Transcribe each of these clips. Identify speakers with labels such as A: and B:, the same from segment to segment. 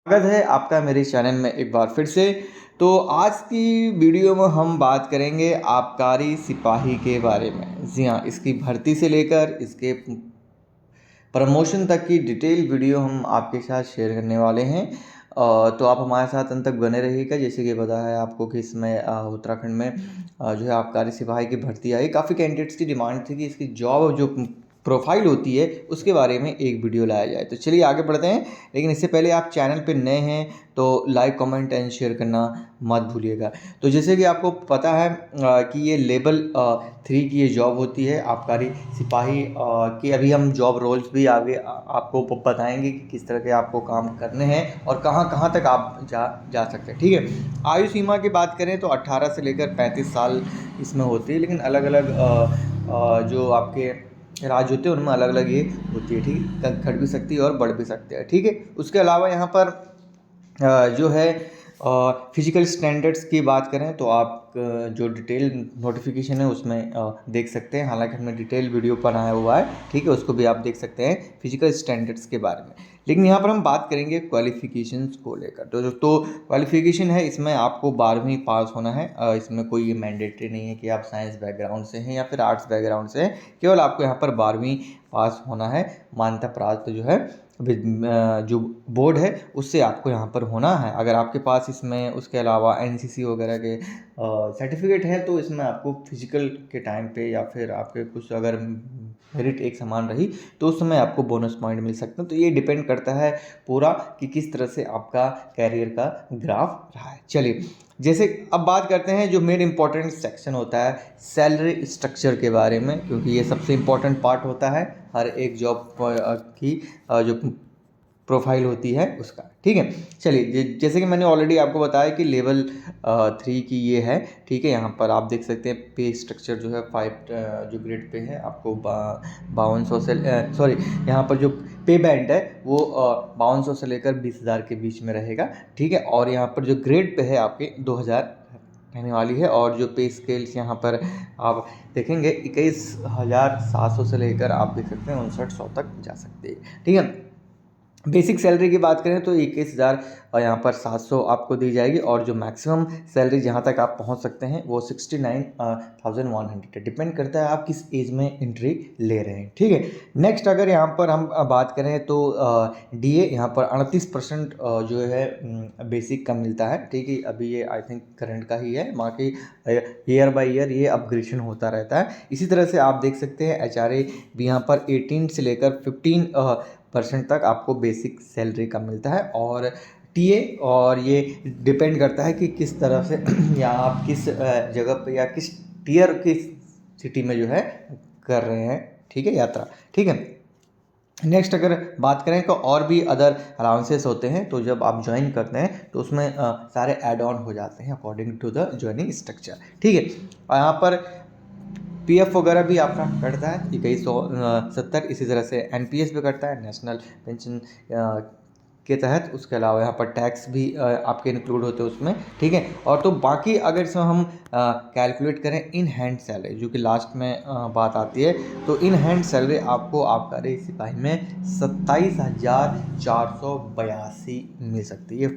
A: स्वागत है आपका मेरे चैनल में एक बार फिर से। तो आज की वीडियो में हम बात करेंगे आबकारी सिपाही के बारे में। जी हाँ, इसकी भर्ती से लेकर इसके प्रमोशन तक की डिटेल वीडियो हम आपके साथ शेयर करने वाले हैं। तो आप हमारे साथ अंत तक बने रहिएगा। जैसे कि पता है आपको कि इसमें उत्तराखंड में जो है आबकारी सिपाही की भर्ती आई। काफ़ी कैंडिडेट्स की डिमांड थी कि इसकी जॉब जो प्रोफाइल होती है उसके बारे में एक वीडियो लाया जाए। तो चलिए आगे बढ़ते हैं, लेकिन इससे पहले आप चैनल पे नए हैं तो लाइक कमेंट एंड शेयर करना मत भूलिएगा। तो जैसे कि आपको पता है कि ये लेवल 3 की ये जॉब होती है आबकारी सिपाही की। अभी हम जॉब रोल्स भी आगे आपको बताएंगे कि किस तरह के आपको काम करने हैं और कहाँ कहाँ तक आप जा सकते हैं। ठीक है, आयु सीमा की बात करें तो 18 से लेकर 35 साल इसमें होती है, लेकिन अलग अलग जो आपके राज्य होते हैं उनमें अलग अलग ये होती है। ठीक है, घट भी सकती है और बढ़ भी सकते हैं। ठीक है, उसके अलावा यहाँ पर जो है फिजिकल स्टैंडर्ड्स की बात करें तो आप जो डिटेल नोटिफिकेशन है उसमें देख सकते हैं। हालांकि हमने डिटेल वीडियो बनाया हुआ है, ठीक है, उसको भी आप देख सकते हैं फिजिकल स्टैंडर्ड्स के बारे में। लेकिन यहाँ पर हम बात करेंगे क्वालिफिकेशंस को लेकर। तो क्वालिफिकेशन है, इसमें आपको 12वीं पास होना है। इसमें कोई ये मैंडेटरी नहीं है कि आप साइंस बैकग्राउंड से हैं या फिर आर्ट्स बैकग्राउंड से हैं। केवल आपको यहाँ पर 12वीं पास होना है। मान्यता प्राप्त जो है जो बोर्ड है उससे आपको यहाँ पर होना है। अगर आपके पास इसमें उसके अलावा एनसीसी वगैरह के सर्टिफिकेट है तो इसमें आपको फिजिकल के टाइम पे या फिर आपके कुछ अगर मेरिट एक समान रही तो उस समय आपको बोनस पॉइंट मिल सकते हैं। तो ये डिपेंड करता है पूरा कि किस तरह से आपका कैरियर का ग्राफ रहा है। चलिए, जैसे अब बात करते हैं जो मेन इंपॉर्टेंट सेक्शन होता है सैलरी स्ट्रक्चर के बारे में, क्योंकि ये सबसे इम्पोर्टेंट पार्ट होता है हर एक जॉब की जो प्रोफाइल होती है उसका। ठीक है, चलिए, जैसे कि मैंने ऑलरेडी आपको बताया कि लेवल 3 की ये है। ठीक है, यहाँ पर आप देख सकते हैं पे स्ट्रक्चर जो है 5 जो ग्रेड पे है आपको 5200 से सॉरी, यहाँ पर जो पे बैंड है वो 5200 से लेकर 20,000 के बीच में रहेगा। ठीक है, और यहाँ पर जो ग्रेड पे है आपके 2000 रहने वाली है। और जो पे स्केल्स यहाँ पर आप देखेंगे 21,700 से लेकर आप देख सकते हैं 5900 तक जा सकते हैं। ठीक है, बेसिक सैलरी की बात करें तो 21,000 यहाँ पर 700 आपको दी जाएगी। और जो मैक्सिमम सैलरी जहाँ तक आप पहुँच सकते हैं वो 69,100 है। डिपेंड करता है आप किस एज में एंट्री ले रहे हैं। ठीक है, नेक्स्ट अगर यहाँ पर हम बात करें तो डीए यहाँ पर 38% जो है बेसिक का मिलता है। ठीक है, अभी ये आई थिंक करंट का ही है, बाकी ईयर बाय ईयर ये अपग्रेडेशन होता रहता है। इसी तरह से आप देख सकते हैं एचआरए भी यहाँ पर 18 से लेकर 15% तक आपको बेसिक सैलरी का मिलता है। और टीए और ये डिपेंड करता है कि किस तरह से या आप किस जगह पे या किस टीयर की सिटी में जो है कर रहे हैं। ठीक है, यात्रा। ठीक है, नेक्स्ट अगर बात करें तो और भी अदर अलाउंसेस होते हैं। तो जब आप ज्वाइन करते हैं तो उसमें सारे एड ऑन हो जाते हैं according to the joining structure. ठीक है, और यहाँ पर पीएफ वगैरह भी आपका कटता है 2170। इसी तरह से एनपीएस भी कटता है नेशनल पेंशन के तहत। उसके अलावा यहाँ पर टैक्स भी आपके इंक्लूड होते हैं उसमें। ठीक है, और तो बाकी अगर इसमें हम कैलकुलेट करें इन हैंड सैलरी जो कि लास्ट में बात आती है, तो इन हैंड सैलरी आपको आबकारी सिपाही में 27,482 मिल सकती है।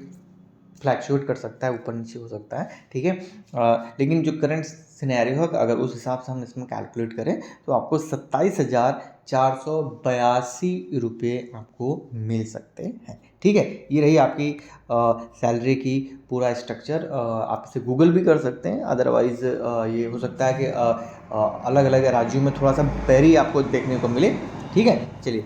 A: फ्लैक्चुएट कर सकता है, ऊपर नीचे हो सकता है। ठीक है, लेकिन जो करंट सिनेरियो है अगर उस हिसाब से हम इसमें कैलकुलेट करें तो आपको 27,482 रुपये आपको मिल सकते हैं। ठीक है, ये रही आपकी सैलरी की पूरा स्ट्रक्चर। आप इसे गूगल भी कर सकते हैं, अदरवाइज़ ये हो सकता है कि अलग अलग राज्यों में थोड़ा सा वेरी आपको देखने को मिले। ठीक है, चलिए,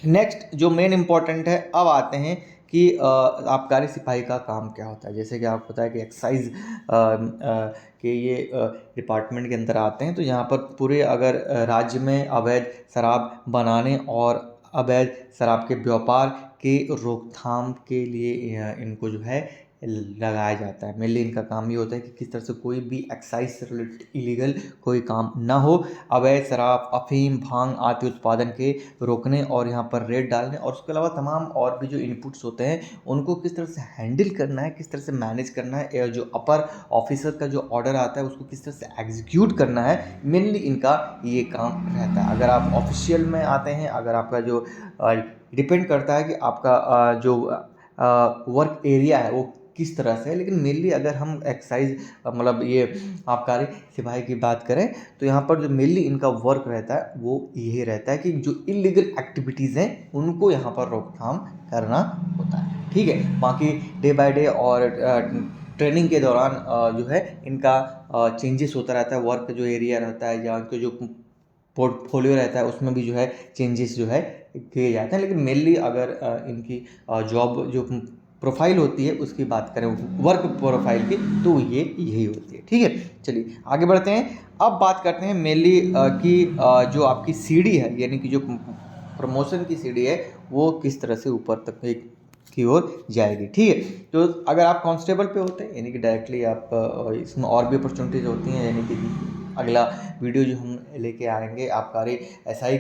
A: नेक्स्ट जो मेन इम्पॉर्टेंट है, अब आते हैं कि आबकारी सिपाही का काम क्या होता है। जैसे कि आपको पता है कि एक्साइज के ये डिपार्टमेंट के अंदर आते हैं। तो यहाँ पर पूरे अगर राज्य में अवैध शराब बनाने और अवैध शराब के व्यापार के रोकथाम के लिए इनको जो है लगाया जाता है। मेनली इनका काम ये होता है कि किस तरह से कोई भी एक्साइज से रिलेटेड इलीगल कोई काम ना हो। अवैध शराब, अफीम, भांग आदि उत्पादन के रोकने और यहाँ पर रेड डालने, और उसके अलावा तमाम और भी जो इनपुट्स होते हैं उनको किस तरह से हैंडल करना है, किस तरह से मैनेज करना है, जो अपर ऑफिसर का जो ऑर्डर आता है उसको किस तरह से एग्जीक्यूट करना है, मेनली इनका ये काम रहता है। अगर आप ऑफिशियल में आते हैं, अगर आपका जो डिपेंड करता है कि आपका जो वर्क एरिया है वो किस तरह से है। लेकिन मेनली अगर हम एक्साइज मतलब ये आबकारी सिपाही की बात करें तो यहाँ पर जो मेनली इनका वर्क रहता है वो यही रहता है कि जो इलीगल एक्टिविटीज़ हैं उनको यहाँ पर रोकथाम करना होता है। ठीक है, बाकी डे बाय डे और ट्रेनिंग के दौरान जो है इनका चेंजेस होता रहता है। वर्क जो एरिया रहता है या उनके जो पोर्टफोलियो रहता है उसमें भी जो है चेंजेस जो है किए जाते हैं। लेकिन मेनली अगर इनकी जॉब जो प्रोफाइल होती है उसकी बात करें वर्क प्रोफाइल की तो ये यही होती है। ठीक है, चलिए आगे बढ़ते हैं। अब बात करते हैं मेनली कि जो आपकी सीढ़ी है यानी कि जो प्रमोशन की सीढ़ी है वो किस तरह से ऊपर तक की ओर जाएगी। ठीक है, तो अगर आप कांस्टेबल पे होते हैं यानी कि डायरेक्टली आप इसमें और भी अपॉर्चुनिटीज़ होती हैं यानी कि अगला वीडियो जो हम लेके आएंगे आबकारी एसआई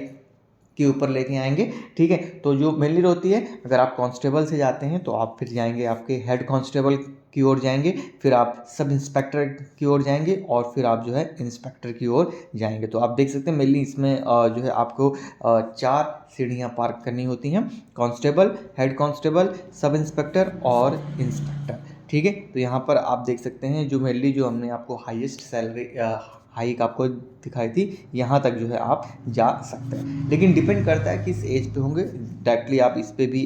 A: के ऊपर लेके आएंगे। ठीक है, तो जो मेनली होती है अगर आप कांस्टेबल से जाते हैं तो आप फिर जाएंगे आपके हेड कांस्टेबल की ओर जाएंगे, फिर आप सब इंस्पेक्टर की ओर जाएंगे और फिर आप जो है इंस्पेक्टर की ओर जाएंगे। तो आप देख सकते हैं मेनली इसमें जो है आपको 4 सीढ़ियाँ पार करनी होती हैं, constable, head constable, sub inspector और इंस्पेक्टर। ठीक है, तो यहाँ पर आप देख सकते हैं जो मेनली जो हमने आपको हाईएस्ट सैलरी हाइक आपको दिखाई थी यहाँ तक जो है आप जा सकते हैं। लेकिन डिपेंड करता है किस एज पे होंगे। डायरेक्टली आप इस पे भी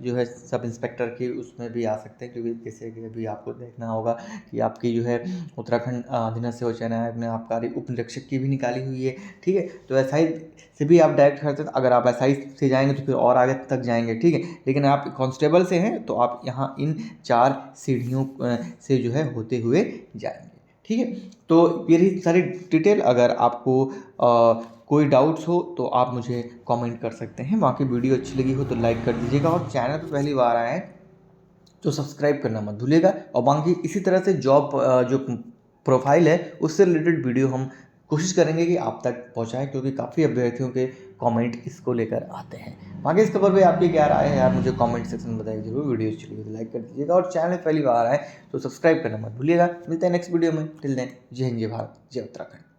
A: जो है सब इंस्पेक्टर के उसमें भी आ सकते हैं क्योंकि जैसे कि अभी आपको देखना होगा कि आपकी जो है उत्तराखंड अधीनस्थ सेवा चयन आयोग ने आबकारी उप निरीक्षक की भी निकाली हुई है। ठीक है, तो एसआई से भी आप डायरेक्ट करते हैं। अगर आप एसआई से जाएंगे तो फिर और आगे तक जाएंगे। ठीक है, लेकिन आप कांस्टेबल से हैं तो आप यहाँ इन 4 सीढ़ियों से जो है होते हुए जाएंगे। ठीक है, तो ये रही सारी डिटेल। अगर आपको कोई डाउट्स हो तो आप मुझे कमेंट कर सकते हैं। बाकी वीडियो अच्छी लगी हो तो लाइक कर दीजिएगा और चैनल पर पहली बार आए हैं तो सब्सक्राइब करना मत भूलिएगा। और बाकी इसी तरह से जॉब जो प्रोफाइल है उससे रिलेटेड वीडियो हम कोशिश करेंगे कि आप तक पहुंचाएं क्योंकि काफ़ी अभ्यर्थियों के कमेंट इसको लेकर आते हैं। बाकी इस खबर पे आपकी क्या राय है यार मुझे कमेंट सेक्शन में बताइए जरूर। वीडियो अच्छी लगी तो लाइक कर दीजिएगा और चैनल पहली बार आए तो सब्सक्राइब करना मत भूलिएगा। मिलते हैं नेक्स्ट वीडियो में। टिल देन जय हिंद, जय भारत, जय उत्तराखंड।